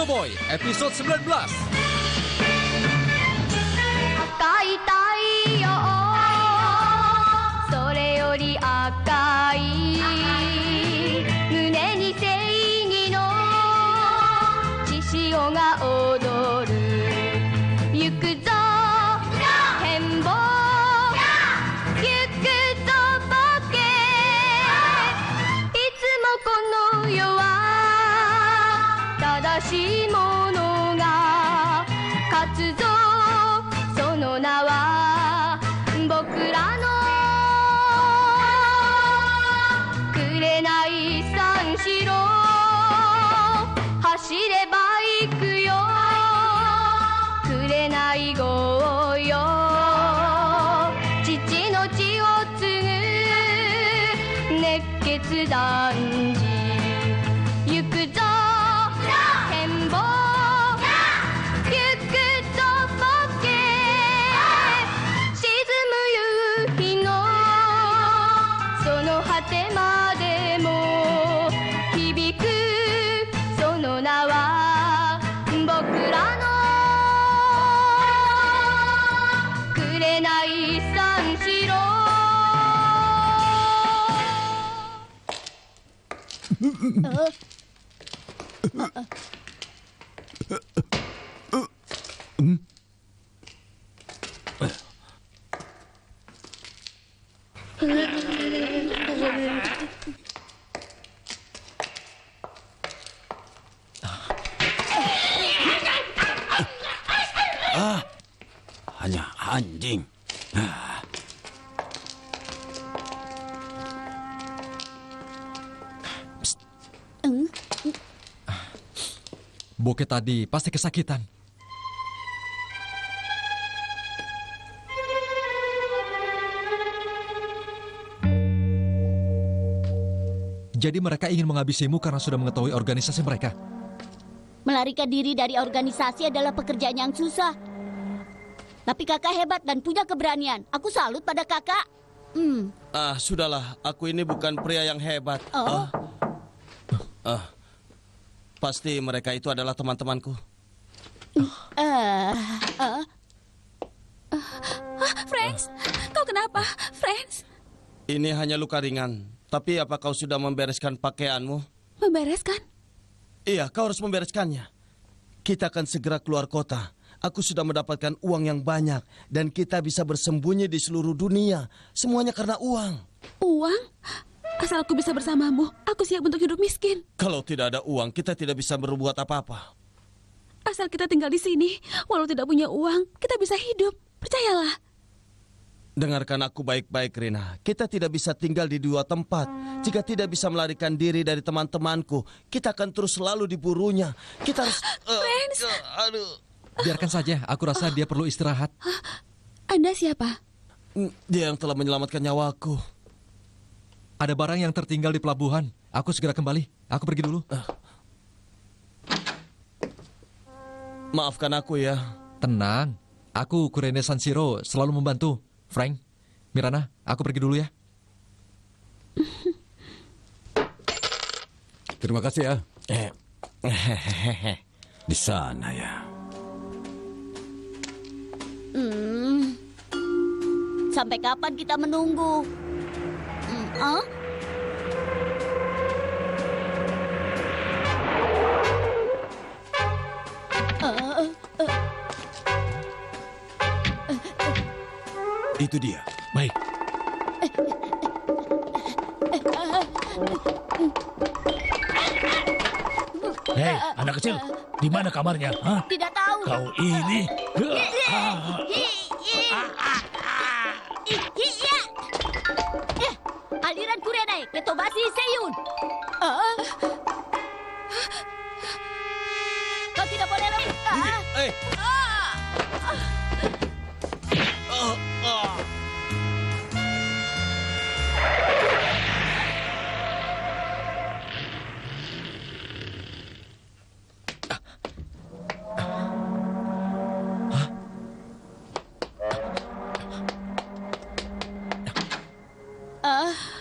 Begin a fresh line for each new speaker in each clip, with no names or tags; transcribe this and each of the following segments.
Cowboy episode 19.
赤い太陽それより赤い胸に正義の血潮が踊る行くぞ変貌行くぞボケいつもこの世は正しいものが勝つぞその名は僕らの紅三四郎走れば行くよ紅号よ父の血を継ぐ熱血団地行くぞ変貌行くぞボケ沈む夕日のその果てまでも響くその名は僕らの紅三四郎
hanya anjing.
Bokeh tadi pasti kesakitan. Jadi mereka ingin menghabisimu karena sudah mengetahui organisasi mereka.
Melarikan diri dari organisasi adalah pekerjaan yang susah. Tapi kakak hebat dan punya keberanian. Aku salut pada kakak.
Sudahlah, aku ini bukan pria yang hebat. Pasti mereka itu adalah teman-temanku.
Franz, kau kenapa? Franz?
Ini hanya luka ringan. Tapi apa kau sudah membereskan pakaianmu?
Membereskan?
Iya, kau harus membereskannya. Kita akan segera keluar kota. Aku sudah mendapatkan uang yang banyak. Dan kita bisa bersembunyi di seluruh dunia. Semuanya karena uang.
Uang? Asal aku bisa bersamamu, aku siap untuk hidup miskin.
Kalau tidak ada uang, kita tidak bisa berbuat apa-apa.
Asal kita tinggal di sini, walau tidak punya uang, kita bisa hidup. Percayalah.
Dengarkan aku baik-baik, Rina. Kita tidak bisa tinggal di dua tempat. Jika tidak bisa melarikan diri dari teman-temanku, kita akan terus selalu diburunya. Kita harus...
Franz!
Biarkan saja, aku rasa dia perlu istirahat.
Anda siapa?
Dia yang telah menyelamatkan nyawaku.
Ada barang yang tertinggal di pelabuhan. Aku segera kembali. Aku pergi dulu.
Maafkan aku ya.
Tenang. Aku Kurene Sanshiro selalu membantu. Frank, Mirana, aku pergi dulu ya.
Terima kasih ya. Di sana ya.
Sampai kapan kita menunggu?
Itu dia.
Baik. Hei, anak kecil, di mana kamarnya? Hah?
Tidak tahu.
Kau ini.
Aliran Kurenai, Ketobasi Seiyun. Kau tidak boleh lebih.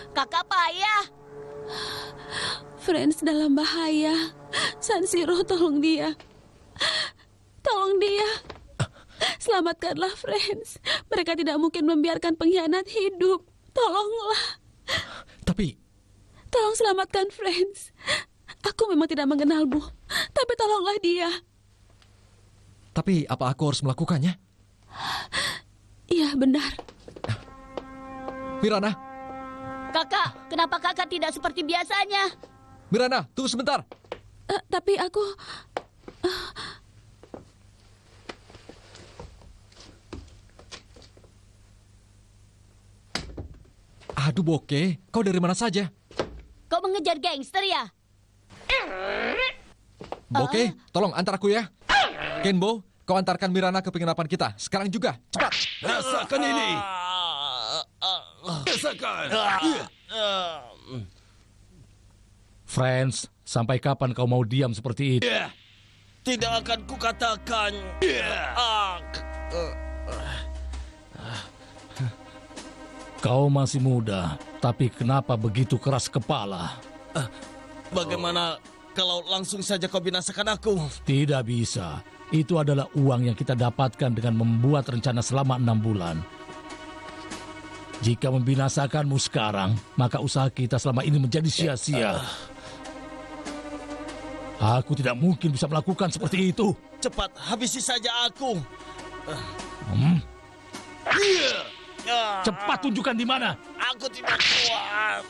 Kakak payah.
Franz dalam bahaya. Sanshiro, tolong dia. Tolong dia. Selamatkanlah Franz. Mereka tidak mungkin membiarkan pengkhianat hidup. Tolonglah.
Tapi
Tolong selamatkan Franz. Aku memang tidak mengenalmu, tapi tolonglah dia.
Tapi apa aku harus melakukannya?
Iya, benar.
Mirana,
Kakak, kenapa kakak tidak seperti biasanya?
Mirana, tunggu sebentar.
Tapi aku...
Aduh Boke, kau dari mana saja?
Kau mengejar gangster ya?
Boke, tolong antar aku ya. Kenbo, kau antarkan Mirana ke penginapan kita. Sekarang juga, cepat.
Rasakan ini. Rasakan.
Franz, sampai kapan kau mau diam seperti itu?
Tidak akan kukatakan.
Kau masih muda, tapi kenapa begitu keras kepala?
Bagaimana kalau langsung saja kau binasakan aku?
Tidak bisa. Itu adalah uang yang kita dapatkan dengan membuat rencana selama 6 bulan. Jika membinasakanmu sekarang, maka usaha kita selama ini menjadi sia-sia. Aku tidak mungkin bisa melakukan seperti itu.
Cepat, habisi saja aku.
Cepat tunjukkan di mana.
Aku tidak kuat.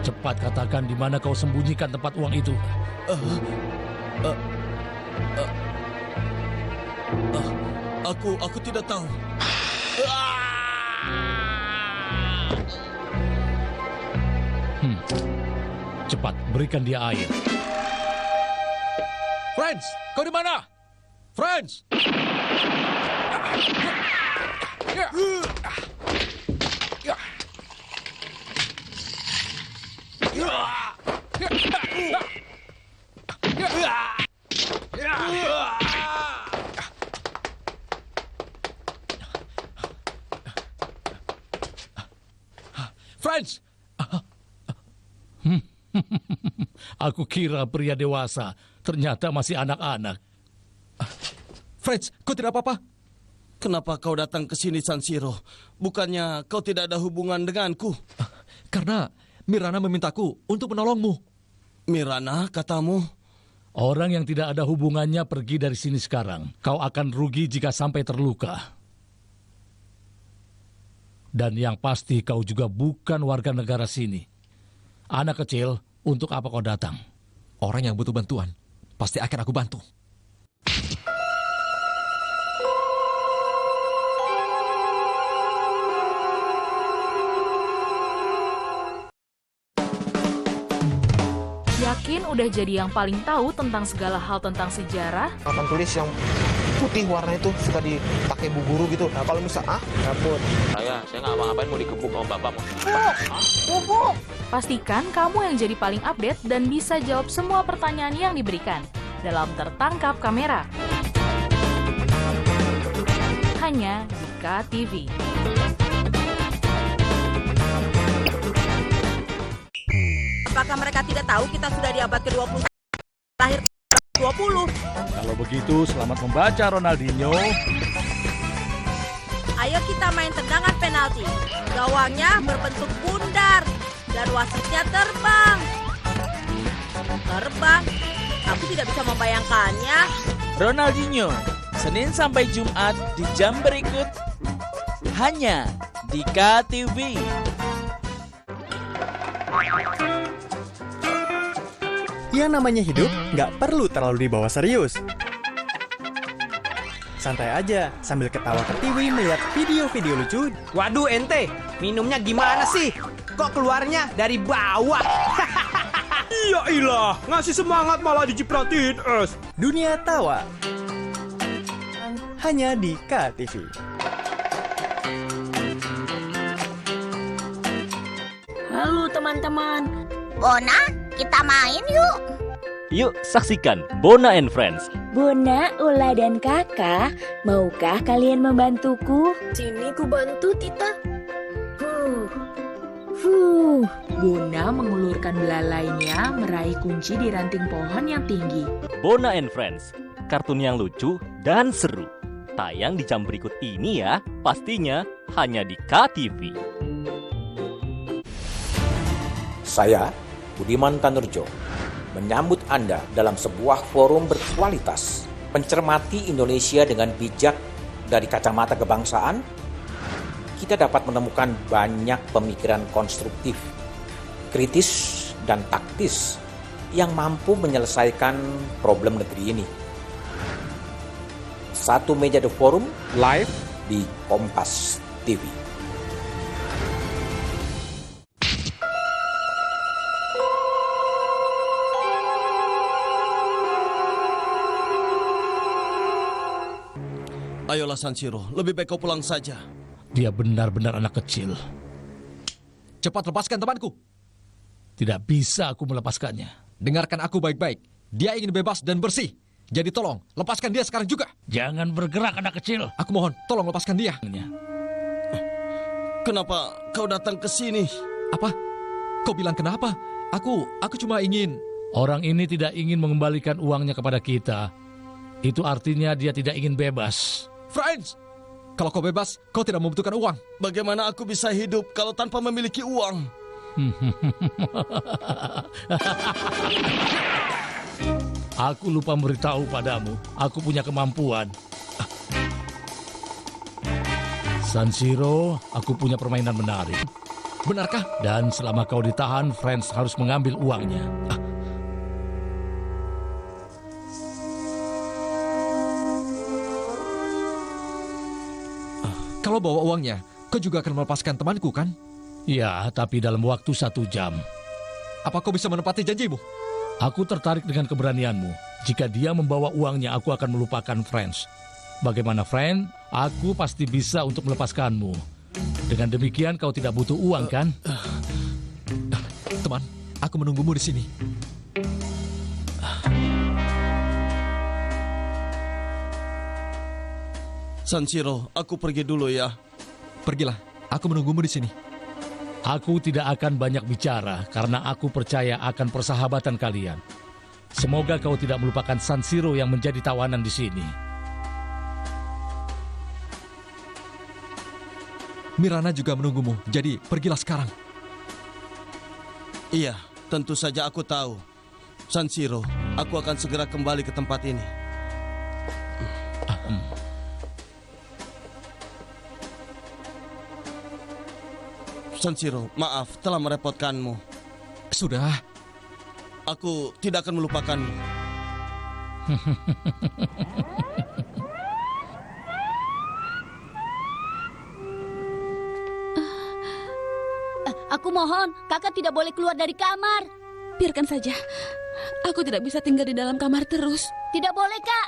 Cepat katakan di mana kau sembunyikan tempat uang itu.
Aku tidak tahu.
Cepat berikan dia air.
Franz, kau di mana? Franz! Franz!
Aku kira pria dewasa, ternyata masih anak-anak.
Franz, kau tidak apa-apa?
Kenapa kau datang ke sini, San Siro? Bukannya kau tidak ada hubungan denganku?
Karena Mirana memintaku untuk menolongmu.
Mirana, katamu?
Orang yang tidak ada hubungannya pergi dari sini sekarang. Kau akan rugi jika sampai terluka. Dan yang pasti kau juga bukan warga negara sini. Anak kecil, untuk apa kau datang?
Orang yang butuh bantuan, pasti akan aku bantu.
Yakin udah jadi yang paling tahu tentang segala hal tentang sejarah?
Papan tulis yang putih warna itu suka dipakai bu guru gitu. Nah kalau misal dapur.
Saya nggak ngapa-ngapain, mau digebuk sama bapak.
Bubuk! Pastikan kamu yang jadi paling update dan bisa jawab semua pertanyaan yang diberikan dalam Tertangkap Kamera. Hanya di KTV.
Apakah mereka tidak tahu kita sudah di abad ke-20 lahir 20?
Kalau begitu, selamat membaca Ronaldinho.
Ayo kita main tendangan penalti. Gawangnya berbentuk bundar dan wasitnya terbang. Terbang? Aku tidak bisa membayangkannya.
Ronaldinho, Senin sampai Jumat di jam berikut. Hanya di KTV.
Yang namanya hidup nggak perlu terlalu dibawa serius. Santai aja sambil ketawa ke TV melihat video-video lucu.
Waduh ente, minumnya gimana sih? Kok keluarnya dari bawah?
Iya ilah, ngasih semangat malah dicipratin es.
Dunia tawa. Hanya di KTV.
Halo teman-teman. Bona, kita main yuk. Yuk saksikan Bona and Friends.
Bona, Ula, dan Kakak, maukah kalian membantuku?
Sini ku bantu, Tita.
Bona mengulurkan belalainya meraih kunci di ranting pohon yang tinggi.
Bona and Friends, kartun yang lucu dan seru. Tayang di jam berikut ini ya, pastinya hanya di KTV.
Saya, Budiman Tanurjo, menyambut Anda dalam sebuah forum berkualitas, mencermati Indonesia dengan bijak dari kacamata kebangsaan. Kita dapat menemukan banyak pemikiran konstruktif, kritis, dan taktis yang mampu menyelesaikan problem negeri ini. Satu Meja The Forum live di Kompas TV.
Ayolah Sanshiro, lebih baik kau pulang saja.
Dia benar-benar anak kecil.
Cepat lepaskan temanku.
Tidak bisa aku melepaskannya.
Dengarkan aku baik-baik. Dia ingin bebas dan bersih. Jadi tolong, lepaskan dia sekarang juga.
Jangan bergerak anak kecil.
Aku mohon, tolong lepaskan dia.
Kenapa kau datang ke sini?
Apa? Kau bilang kenapa? Aku cuma ingin...
Orang ini tidak ingin mengembalikan uangnya kepada kita. Itu artinya dia tidak ingin bebas.
Friends, kalau kau bebas, kau tidak membutuhkan uang.
Bagaimana aku bisa hidup kalau tanpa memiliki uang?
Aku lupa memberitahu padamu, aku punya kemampuan. Sanshiro, aku punya permainan menarik.
Benarkah?
Dan selama kau ditahan, Friends harus mengambil uangnya.
Kalau bawa uangnya, kau juga akan melepaskan temanku, kan?
Ya, tapi dalam waktu 1 jam.
Apa kau bisa menepati janjimu?
Aku tertarik dengan keberanianmu. Jika dia membawa uangnya, aku akan melupakan Friends. Bagaimana, friend? Aku pasti bisa untuk melepaskanmu. Dengan demikian, kau tidak butuh uang, kan?
Teman, aku menunggumu di sini.
Sanshiro, aku pergi dulu ya.
Pergilah, aku menunggumu di sini.
Aku tidak akan banyak bicara karena aku percaya akan persahabatan kalian. Semoga kau tidak melupakan Sanshiro yang menjadi tawanan di sini.
Mirana juga menunggumu, jadi pergilah sekarang.
Iya, tentu saja aku tahu. Sanshiro, aku akan segera kembali ke tempat ini. Sanshiro, maaf telah merepotkanmu.
Sudah.
Aku tidak akan melupakanmu.
Aku mohon, kakak tidak boleh keluar dari kamar.
Biarkan saja. Aku tidak bisa tinggal di dalam kamar terus.
Tidak boleh, Kak.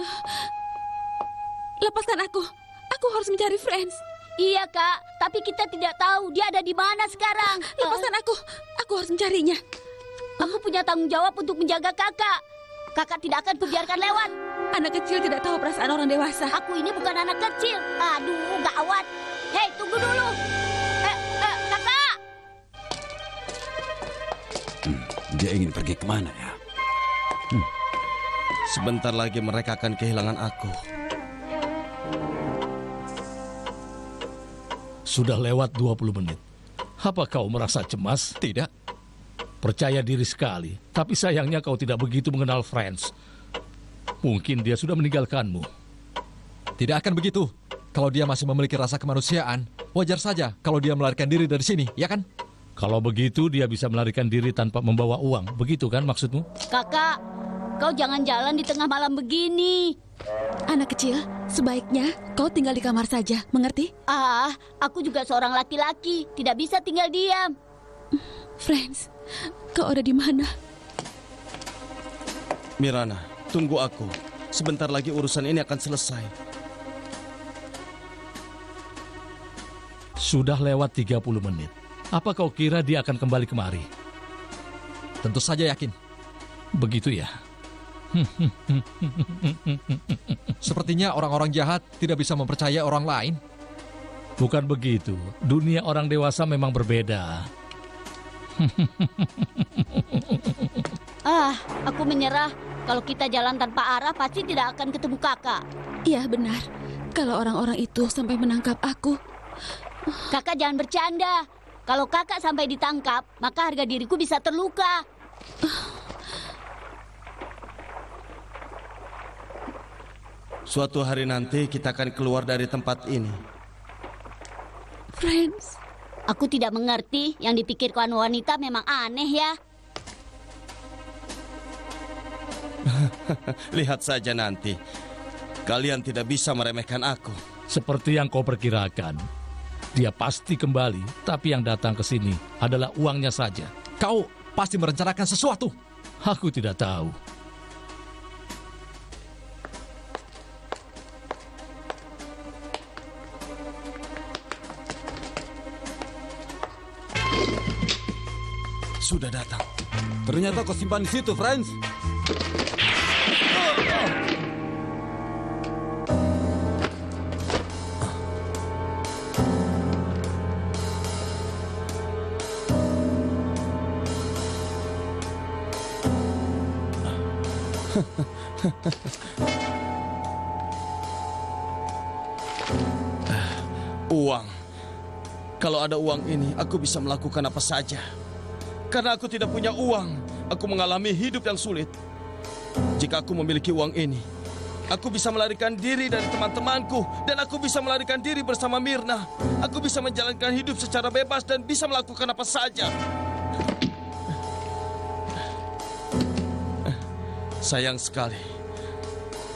Lepaskan aku. Aku harus mencari Friends.
Iya, Kak. Tapi kita tidak tahu dia ada di mana sekarang.
Lepaskan aku. Aku harus mencarinya.
Aku punya tanggung jawab untuk menjaga kakak. Kakak tidak akan kubiarkan lewat.
Anak kecil tidak tahu perasaan orang dewasa.
Aku ini bukan anak kecil. Aduh, gawat. Hei, tunggu dulu. Kakak.
Dia ingin pergi kemana ya?
Sebentar lagi mereka akan kehilangan aku.
Sudah lewat 20 menit. Apa kau merasa cemas?
Tidak.
Percaya diri sekali. Tapi sayangnya kau tidak begitu mengenal Friends. Mungkin dia sudah meninggalkanmu.
Tidak akan begitu. Kalau dia masih memiliki rasa kemanusiaan, wajar saja kalau dia melarikan diri dari sini, ya kan?
Kalau begitu dia bisa melarikan diri tanpa membawa uang. Begitu kan maksudmu?
Kakak, kau jangan jalan di tengah malam begini.
Anak kecil, sebaiknya kau tinggal di kamar saja, mengerti?
Aku juga seorang laki-laki, tidak bisa tinggal diam.
Friends, kau ada di mana?
Mirana, tunggu aku. Sebentar lagi urusan ini akan selesai.
Sudah lewat 30 menit. Apa kau kira dia akan kembali kemari?
Tentu saja yakin.
Begitu ya?
Sepertinya orang-orang jahat tidak bisa mempercayai orang lain.
Bukan begitu. Dunia orang dewasa memang berbeda.
Aku menyerah. Kalau kita jalan tanpa arah, pasti tidak akan ketemu kakak.
Iya, benar. Kalau orang-orang itu sampai menangkap aku.
Kakak jangan bercanda. Kalau kakak sampai ditangkap, maka harga diriku bisa terluka.
Suatu hari nanti kita akan keluar dari tempat ini.
Friends.
Aku tidak mengerti. Yang dipikirkan wanita memang aneh ya.
Lihat saja nanti. Kalian tidak bisa meremehkan aku.
Seperti yang kau perkirakan. Dia pasti kembali, tapi yang datang ke sini adalah uangnya saja.
Kau pasti merencanakan sesuatu.
Aku tidak tahu.
Sudah datang.
Ternyata kau simpan di situ, Franz.
Uang. Kalau ada uang ini, aku bisa melakukan apa saja. Karena aku tidak punya uang, aku mengalami hidup yang sulit. Jika aku memiliki uang ini, aku bisa melarikan diri dari teman-temanku, dan aku bisa melarikan diri bersama Mirna. Aku bisa menjalankan hidup secara bebas dan bisa melakukan apa saja. Sayang sekali.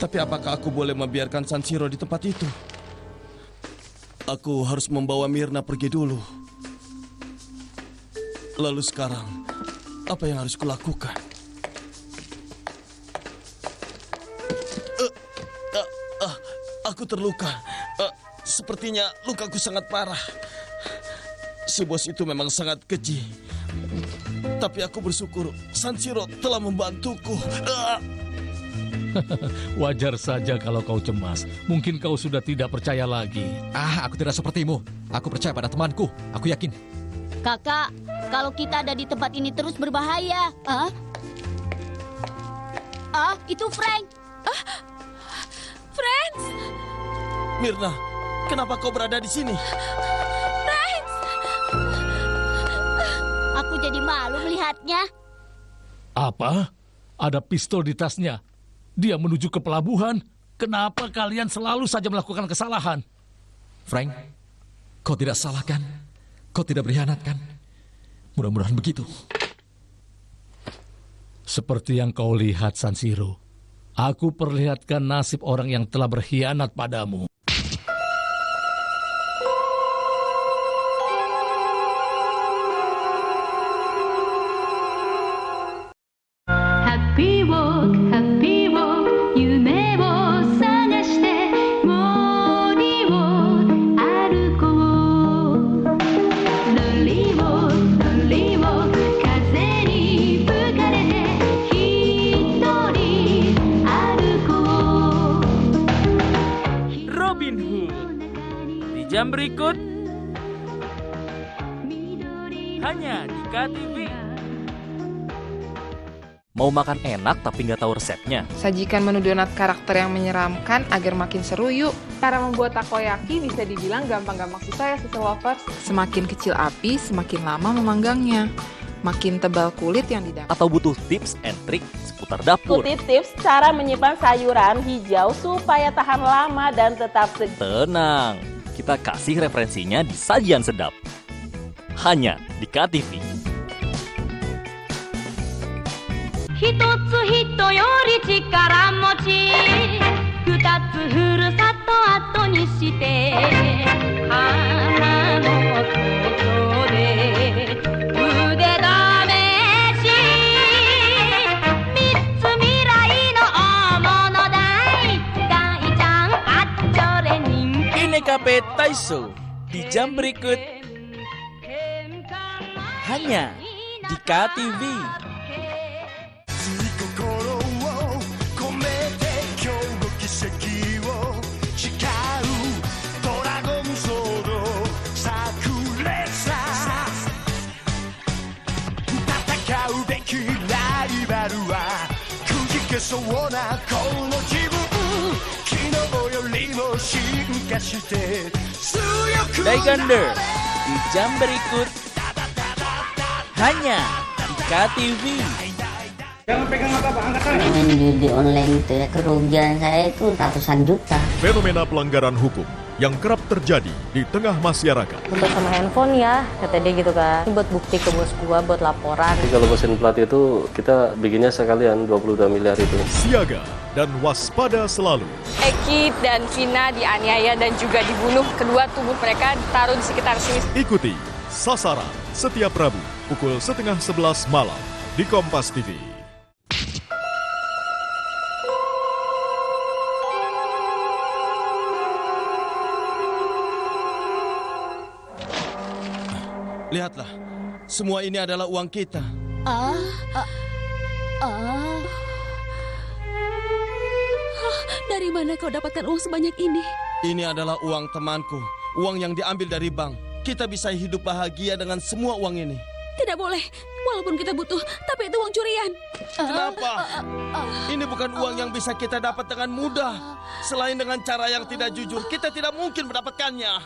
Tapi apakah aku boleh membiarkan Sanshiro di tempat itu? Aku harus membawa Mirna pergi dulu. Lalu sekarang, apa yang harus kulakukan? Aku terluka. Sepertinya lukaku sangat parah. Si bos itu memang sangat keji. Tapi aku bersyukur Sanshiro telah membantuku.
Wajar saja kalau kau cemas. Mungkin kau sudah tidak percaya lagi.
Aku tidak sepertimu. Aku percaya pada temanku. Aku yakin.
Kakak, kalau kita ada di tempat ini terus berbahaya. Itu Frank.
Franz.
Mirna, kenapa kau berada di sini?
Franz.
Aku jadi malu melihatnya.
Apa? Ada pistol di tasnya. Dia menuju ke pelabuhan. Kenapa kalian selalu saja melakukan kesalahan?
Frank, kau tidak salah kan? Kau tidak berkhianat kan? Mudah-mudahan begitu.
Seperti yang kau lihat, Sanshiro. Aku perlihatkan nasib orang yang telah berkhianat padamu.
Happy walk, happy walk, 夢を探して森を歩こう。Lonely walk, lonely walk, 風に吹かれて一人歩こう。
Robin Hood di jam berikut hanya di KTV.
Mau makan enak tapi nggak tahu resepnya?
Sajikan menu donat karakter yang menyeramkan agar makin seru yuk. Cara membuat takoyaki bisa dibilang gampang-gampang susah ya, Sister Lovers. Semakin kecil api, semakin lama memanggangnya. Makin tebal kulit yang didapat.
Atau butuh tips and trik seputar dapur?
Ikuti tips cara menyimpan sayuran hijau supaya tahan lama dan tetap segar.
Tenang, kita kasih referensinya di Sajian Sedap. Hanya di KTV.
一つ人より力持ち二つふるさと後にして花のことで腕試し三つ未来の大物大大ちゃんあっちょれ人気
Inekape Taiso di jam berikut hanya di KTV.
けそうなこの自分昨日よりも進化して強くなれ
Daikander di jam berikut hanya di KTV.
Jangan pegang apa-apa, angkat tangan. Main judi online itu ya, kerugian saya itu ratusan juta.
Fenomena pelanggaran hukum yang kerap terjadi di tengah masyarakat.
Untuk sama handphone ya, kata dia gitu kan. Ini buat bukti ke bos gua, buat laporan.
Jadi kalau mesin plat itu kita bikinnya sekalian 22 miliar itu.
Siaga dan waspada selalu.
Eki dan Vina dianiaya dan juga dibunuh. Kedua tubuh mereka ditaruh di sekitar sini.
Ikuti Sasaran setiap Rabu pukul 10:30 malam di Kompas TV.
Lihatlah, semua ini adalah uang kita.
Dari mana kau dapatkan uang sebanyak ini?
Ini adalah uang temanku, uang yang diambil dari bank. Kita bisa hidup bahagia dengan semua uang ini.
Tidak boleh, walaupun kita butuh, tapi itu uang curian.
Kenapa? Ini bukan uang yang bisa kita dapat dengan mudah. Selain dengan cara yang tidak jujur, kita tidak mungkin mendapatkannya.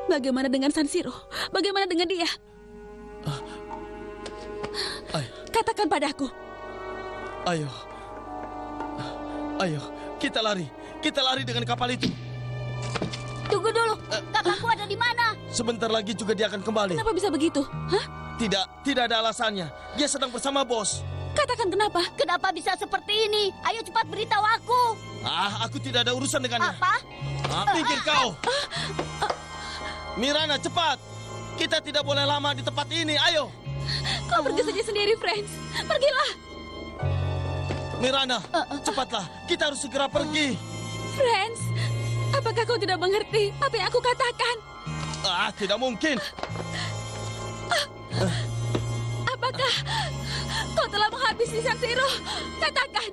Bagaimana dengan Sanshiro? Bagaimana dengan dia? Katakan padaku.
Ayo, kita lari. Kita lari dengan kapal itu.
Tunggu dulu, kakakku ada di mana?
Sebentar lagi juga dia akan kembali.
Kenapa bisa begitu? Hah?
Tidak ada alasannya. Dia sedang bersama bos.
Katakan kenapa?
Kenapa bisa seperti ini? Ayo cepat beritahu aku.
Aku tidak ada urusan dengannya.
Apa?
Minggir kau. Mirana, cepat. Kita tidak boleh lama di tempat ini. Ayo.
Kau pergi saja sendiri, Friends. Pergilah.
Mirana, cepatlah. Kita harus segera pergi.
Friends, apakah kau tidak mengerti apa yang aku katakan?
Tidak mungkin.
Apakah kau telah menghabisi Sanshiro? Katakan.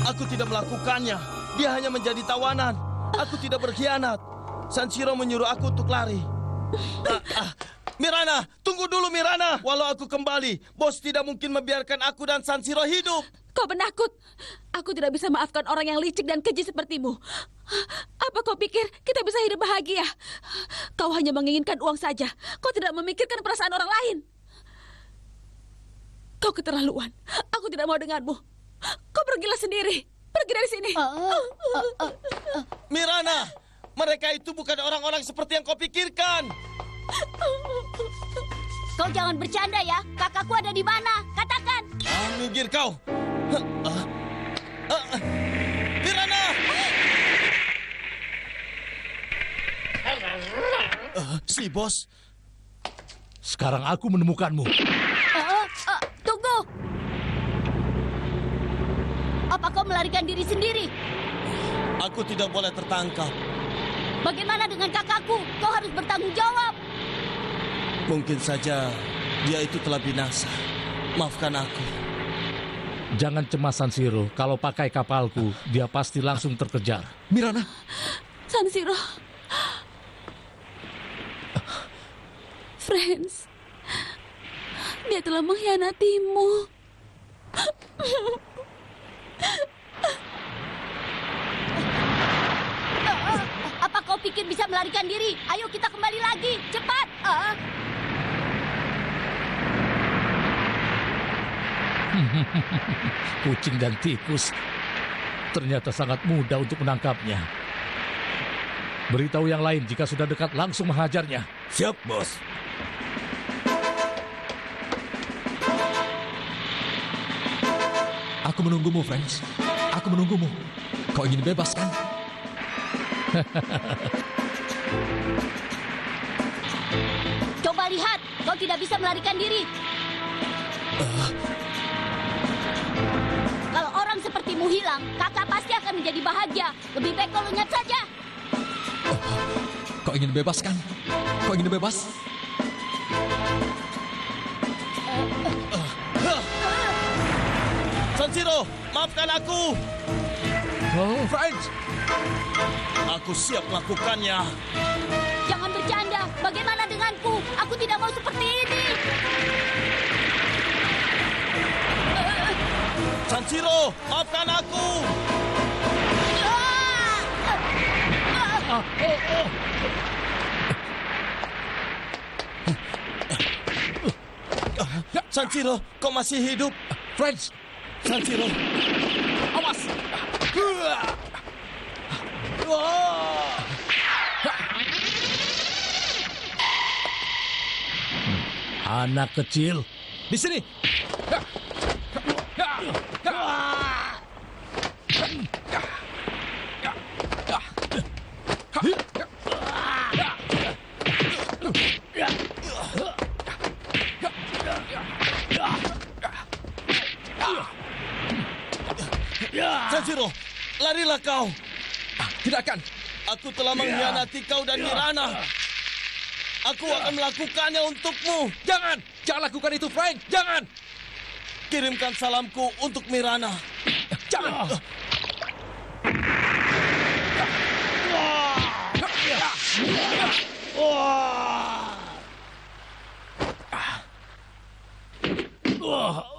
Aku tidak melakukannya. Dia hanya menjadi tawanan. Aku tidak berkhianat. Sanshiro menyuruh aku untuk lari. Mirana, tunggu dulu Mirana. Walau aku kembali, bos tidak mungkin membiarkan aku dan Sanshiro hidup.
Kau penakut. Aku tidak bisa maafkan orang yang licik dan keji sepertimu. Apa kau pikir kita bisa hidup bahagia? Kau hanya menginginkan uang saja. Kau tidak memikirkan perasaan orang lain. Kau keterlaluan. Aku tidak mau denganmu. Kau pergilah sendiri. Pergi dari sini.
Mirana, mereka itu bukan orang-orang seperti yang kau pikirkan.
Kau jangan bercanda ya. Kakakku ada di mana? Katakan.
Minggir kau. Mirana. Si bos.
Sekarang aku menemukanmu.
Tunggu. Apa kau melarikan diri sendiri?
Aku tidak boleh tertangkap.
Bagaimana dengan kakakku? Kau harus bertanggung jawab.
Mungkin saja dia itu telah binasa. Maafkan aku.
Jangan cemas Sanshiro. Kalau pakai kapalku, dia pasti langsung terkejar.
Mirana.
Sanshiro. Friends. Dia telah mengkhianatimu.
Apa kau pikir bisa melarikan diri? Ayo kita kembali lagi, cepat.
Kucing dan tikus. Ternyata sangat mudah untuk menangkapnya. Beritahu yang lain jika sudah dekat langsung menghajarnya.
Siap, bos.
Aku menunggumu, Friends. Aku menunggumu. Kau ingin bebas, kan?
Coba lihat, kau tidak bisa melarikan diri. Kalau orang sepertimu hilang, kakak pasti akan menjadi bahagia. Lebih baik kau lenyap saja.
Kau ingin bebas, kan? Kau ingin bebas?
Sanshiro, maafkan aku.
Friends.
Aku siap melakukannya.
Jangan bercanda. Bagaimana denganku? Aku tidak mau seperti ini.
Sanshiro, maafkan aku. Sanshiro, kau masih hidup?
Friends,
Sanshiro,
awas!
Anak kecil,
di sini.
Sanshiro, larilah kau.
Tidak akan.
Aku telah mengkhianati kau dan Mirana. Aku akan melakukannya untukmu.
Jangan lakukan itu, Frank. Jangan.
Kirimkan salamku untuk Mirana.
Jangan.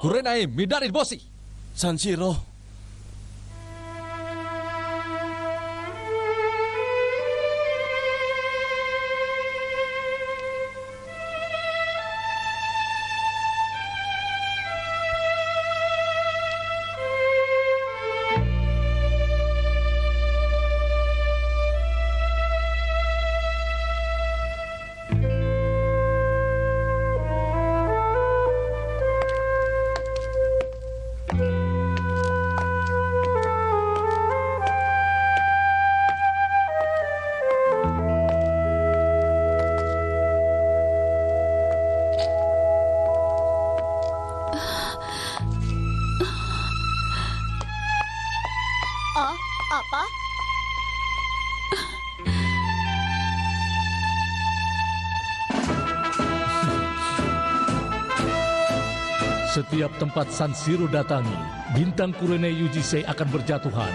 Kurenai Midari Boshi.
Sanshiro.
Apa?
Setiap tempat Sanshiro datangi, bintang Kurenai Yujisei akan berjatuhan.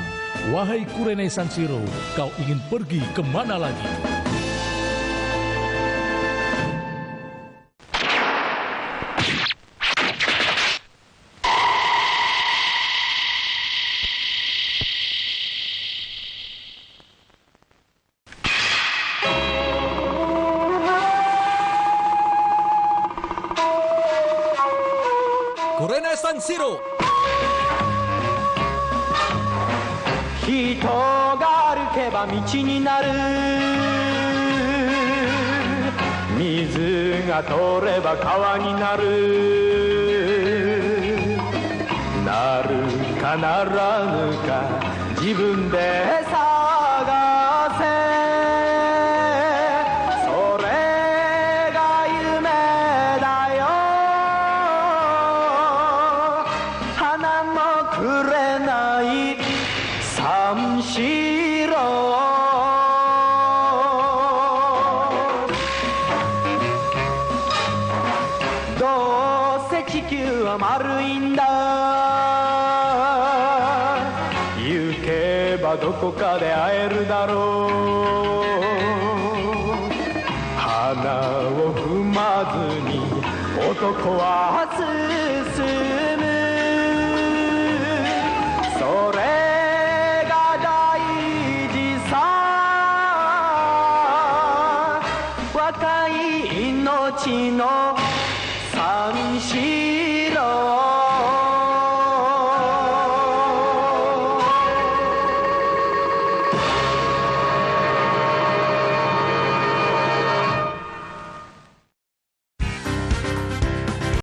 Wahai Kurenai Sanshiro, kau ingin pergi kemana lagi?
Kurenai Sanshiro.
人が歩けば道になる水が通れば川になるなるかならぬか自分で探せそれが夢だよ花もくれない三四郎どうせ地球は丸いんだ行けばどこかで会えるだろう花を踏まずに男は進むそれ若い命の